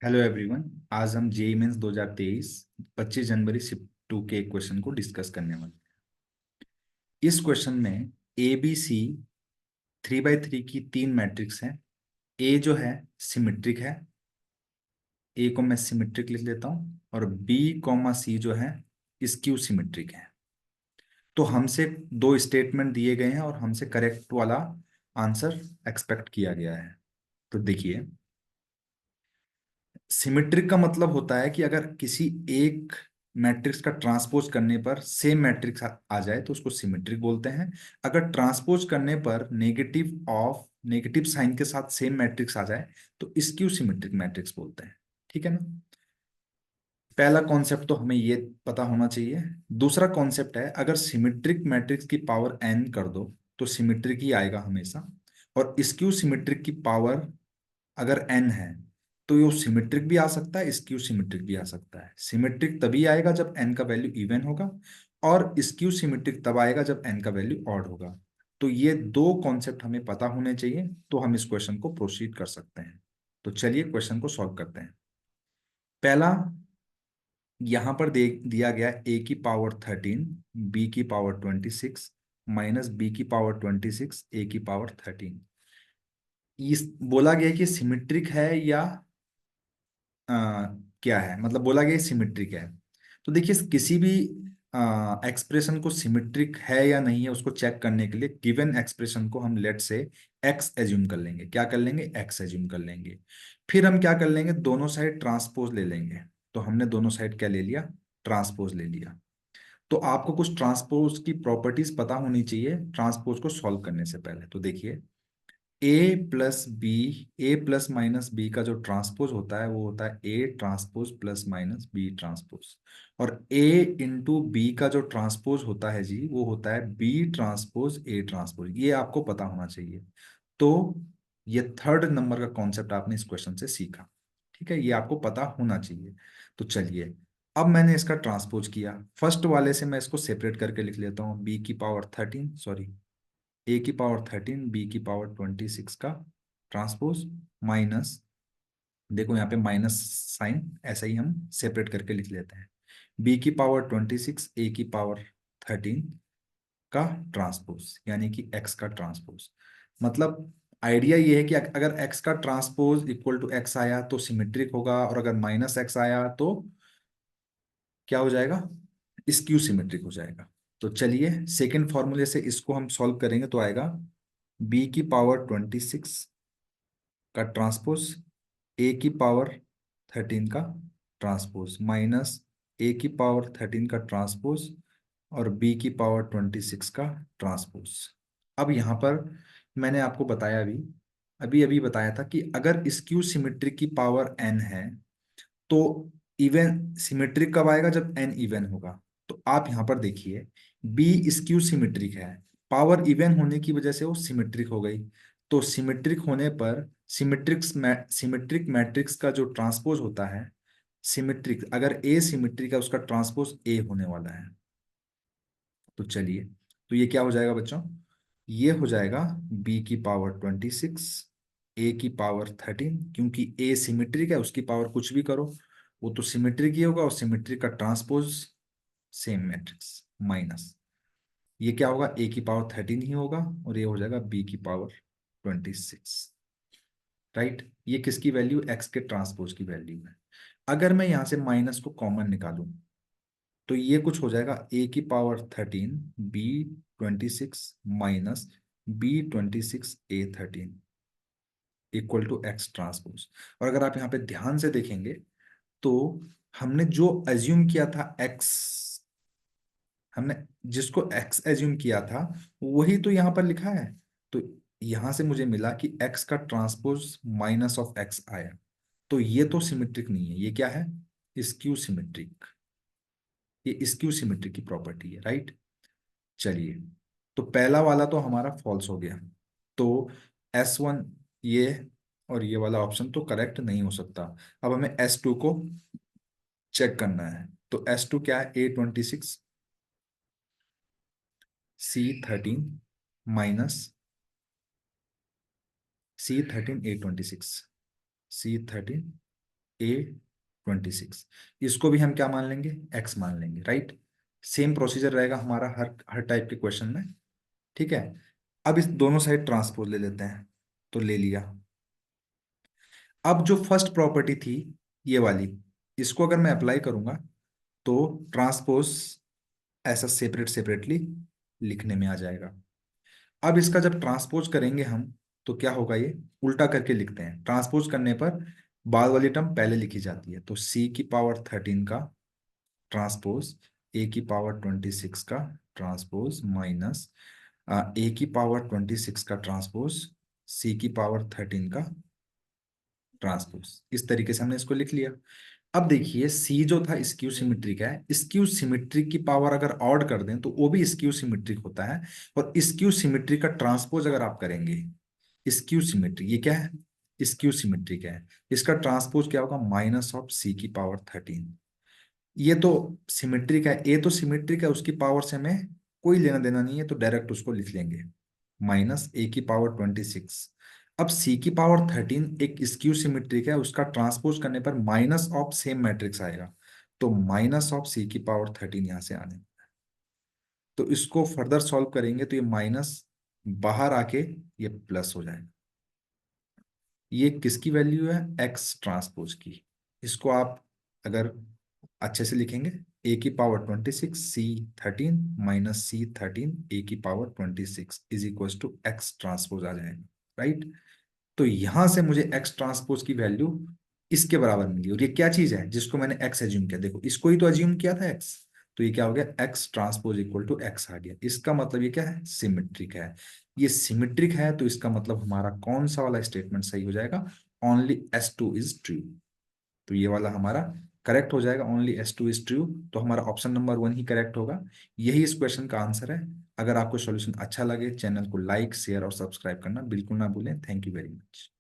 Hello everyone. आज हम JEE mains 2023 25 जनवरी shift 2 के एक क्वेश्चन को डिस्कस करने वाले हैं। इस क्वेश्चन में ए बी सी 3x3 की तीन मैट्रिक्स हैं। ए जो है सिमेट्रिक है। ए को मैं सिमेट्रिक लिख लेता हूं और बी कॉमा सी जो है स्क्यू सिमेट्रिक है। तो हमसे दो स्टेटमेंट दिए गए हैं और हमसे करेक्ट वाला आंसर एक्सपेक्ट किया गया है। तो देखिए, सिमेट्रिक का मतलब होता है कि अगर किसी एक मैट्रिक्स का ट्रांसपोज करने पर सेम मैट्रिक्स आ जाए तो उसको सिमेट्रिक बोलते हैं। अगर ट्रांसपोज करने पर नेगेटिव साइन के साथ सेम मैट्रिक्स आ जाए तो स्क्यू सिमेट्रिक मैट्रिक्स बोलते हैं। ठीक है ना। पहला कॉन्सेप्ट तो हमें ये पता होना चाहिए। दूसरा कॉन्सेप्ट है, अगर सिमेट्रिक मैट्रिक्स की पावर n कर दो तो सिमेट्रिक ही आएगा हमेशा। और स्क्यू सिमेट्रिक की पावर अगर n है तो ये सिमेट्रिक भी आ सकता है, स्क्यू सिमेट्रिक भी आ सकता है। सिमेट्रिक तभी आएगा जब n का वैल्यू इवन होगा और स्क्यू सिमेट्रिक तब आएगा जब n का वैल्यू ऑड होगा। तो ये दो कॉन्सेप्ट हमें पता होने चाहिए तो हम इस क्वेश्चन को प्रोसीड कर सकते हैं। तो चलिए क्वेश्चन को सॉल्व करते हैं। पहला, यहां पर दे दिया गया ए की पावर 13, बी की पावर 26 माइनस बी की पावर 26, ए की पावर 13। इस बोला गया कि सिमेट्रिक है या क्या है, मतलब बोला गया सिमेट्रिक है। तो देखिए, किसी भी एक्सप्रेशन को सिमेट्रिक है या नहीं है उसको चेक करने के लिए गिवन एक्सप्रेशन को हम लेट से एक्स एज्यूम कर लेंगे। क्या कर लेंगे? एक्स एज्यूम कर लेंगे। फिर हम क्या कर लेंगे, दोनों साइड ट्रांसपोज ले लेंगे। तो हमने दोनों साइड क्या ले लिया? ट्रांसपोज ले लिया। तो आपको कुछ ट्रांसपोज की प्रॉपर्टीज पता होनी चाहिए ट्रांसपोज को सॉल्व करने से पहले। तो देखिए, ए प्लस माइनस बी का जो ट्रांसपोज होता है वो होता है A transpose plus minus B transpose. और ए इंटू बी का जो ट्रांसपोज होता है जी वो होता है बी ट्रांसपोज ए ट्रांसपोज। ये आपको पता होना चाहिए। तो ये थर्ड नंबर का कॉन्सेप्ट आपने इस क्वेश्चन से सीखा। ठीक है, ये आपको पता होना चाहिए। तो चलिए, अब मैंने इसका ट्रांसपोज किया। फर्स्ट वाले से मैं इसको सेपरेट करके लिख लेता हूँ। बी की पावर 13, सॉरी, ए की पावर 13 बी की पावर 26 का ट्रांसपोज माइनस, देखो यहाँ पे माइनस साइन ऐसा ही हम सेपरेट करके लिख लेते हैं। बी की पावर 26 ए की पावर 13 का ट्रांसपोज यानी कि एक्स का ट्रांसपोज। मतलब आइडिया ये है कि अगर एक्स का ट्रांसपोज इक्वल टू एक्स आया तो सिमेट्रिक होगा, और अगर माइनस एक्स आया तो क्या हो जाएगा? स्क्यू सिमेट्रिक हो जाएगा। तो चलिए, सेकेंड फॉर्मूले से इसको हम सॉल्व करेंगे तो आएगा बी की पावर 26 का ट्रांसपोज ए की पावर 13 का ट्रांसपोज माइनस ए की पावर 13 का ट्रांसपोज और बी की पावर 26 का ट्रांसपोज। अब यहाँ पर मैंने आपको बताया, अभी अभी अभी बताया था कि अगर स्क्यू सिमेट्रिक की पावर n है तो इवन सिमेट्रिक कब आएगा? जब n इवन होगा। तो आप यहां पर देखिए, बी स्क्यू सिमेट्रिक है, पावर इवन होने की वजह से वो सिमेट्रिक हो गई। तो सिमेट्रिक होने पर सिमेट्रिक मैट्रिक्स का जो ट्रांसपोज होता है, सिमेट्रिक अगर ए सिमेट्रिक है उसका ट्रांसपोज ए होने वाला है। तो चलिए, तो ये क्या हो जाएगा बच्चों? ये हो जाएगा बी की पावर 26 ए की पावर 13, क्योंकि ए सिमेट्रिक है उसकी पावर कुछ भी करो वो तो सिमेट्रिक ही होगा, और सिमेट्रिक का ट्रांसपोज सेम मैट्रिक्स माइनस ये क्या होगा? ए की पावर 13 ही होगा और ये हो जाएगा बी की पावर 26। राइट, ये किसकी वैल्यू? एक्स के ट्रांसपोज की वैल्यू है। अगर मैं यहां से माइनस को कॉमन निकालूं तो ये कुछ हो जाएगा ए की power 13 B 26 minus B 26 A 13 equal to X transpose. और अगर आप यहाँ पे ध्यान से देखेंगे तो हमने जो एज्यूम किया था एक्स, हमने जिसको एक्स एज्यूम किया था वही तो यहाँ पर लिखा है। तो यहां से मुझे मिला कि एक्स का ट्रांसपोज माइनस ऑफ एक्स आया। तो ये तो सिमेट्रिक नहीं है, ये क्या है? Skew symmetric. ये स्क्यू सिमेट्रिक की प्रॉपर्टी है, राइट। चलिए, तो पहला वाला तो हमारा फॉल्स हो गया। तो S1 ये और ये वाला ऑप्शन तो करेक्ट नहीं हो सकता। अब हमें S2 को चेक करना है। तो S2 क्या है? A26 C13 minus C13 A26 C13 A26, इसको भी हम क्या मान लेंगे, x मान लेंगे, राइट। सेम प्रोसीजर रहेगा हमारा हर हर टाइप के क्वेश्चन में, ठीक है। अब इस दोनों साइड ट्रांसपोज ले लेते हैं, तो ले लिया। अब जो फर्स्ट प्रॉपर्टी थी ये वाली, इसको अगर मैं अप्लाई करूंगा तो ट्रांसपोज ऐसा सेपरेट सेपरेटली लिखने में आ जाएगा। अब इसका जब ट्रांसपोज करेंगे हम तो क्या होगा, ये उल्टा करके लिखते हैं। ट्रांसपोज करने पर बाद वाली टर्म पहले लिखी जाती है, तो C⁻13 का ट्रांसपोज A⁻26 का ट्रांसपोज माइनस A⁻26 का ट्रांसपोज C⁻13 का ट्रांसपोज, इस तरीके से हमने इसको लिख लिया। अब देखिए सी जो था स्क्यू सिमिट्रिक है, स्क्यू सिमिट्रिक की पावर अगर ऑड कर दें तो वो भी स्क्यू सिमिट्रिक होता है। और स्क्यू सिमिट्रिक का ट्रांसपोज अगर आप करेंगे, स्क्यू सिमिट्रिक ये क्या है, स्क्यू सिमिट्रिक है, इसका ट्रांसपोज क्या होगा, -13। ये तो सिमेट्रिक है, ए तो सिमेट्रिक है, उसकी पावर से हमें कोई लेना देना नहीं है, तो डायरेक्ट उसको लिख लेंगे, -A⁻26। अब C⁻13 एक स्क्यू सिमेट्रिक है, उसका ट्रांसपोज करने पर माइनस ऑफ सेम मैट्रिक्स आएगा, तो माइनस ऑफ C⁻13 यहां से आने, तो इसको फर्दर सॉल्व करेंगे तो ये माइनस बाहर आके ये प्लस हो जाएगा। ये किसकी वैल्यू है, एक्स ट्रांसपोज की। इसको आप अगर अच्छे से लिखेंगे, A⁻26 C13 minus C13 A⁻26 is equal to X transpose आ जाएगा, राइट। तो यहां से मुझे एक्स ट्रांसपोज की वैल्यू इसके बराबर मिली, और ये क्या चीज है जिसको मैंने एक्स एज्यूम किया, देखो इसको ही तो एज्यूम किया था एक्स, तो ये क्या हो गया, X transpose equal to X आ गया। इसका मतलब ये क्या है, सिमेट्रिक है। ये सिमेट्रिक है तो इसका मतलब हमारा कौन सा वाला स्टेटमेंट सही हो जाएगा, ओनली S2 इज ट्रू। तो ये वाला हमारा करेक्ट हो जाएगा, ओनली S2 इज ट्रू, तो हमारा ऑप्शन नंबर 1 ही करेक्ट होगा। यही इस क्वेश्चन का आंसर है। अगर आपको सॉल्यूशन अच्छा लगे, चैनल को लाइक शेयर और सब्सक्राइब करना बिल्कुल ना भूलें। Thank you very much.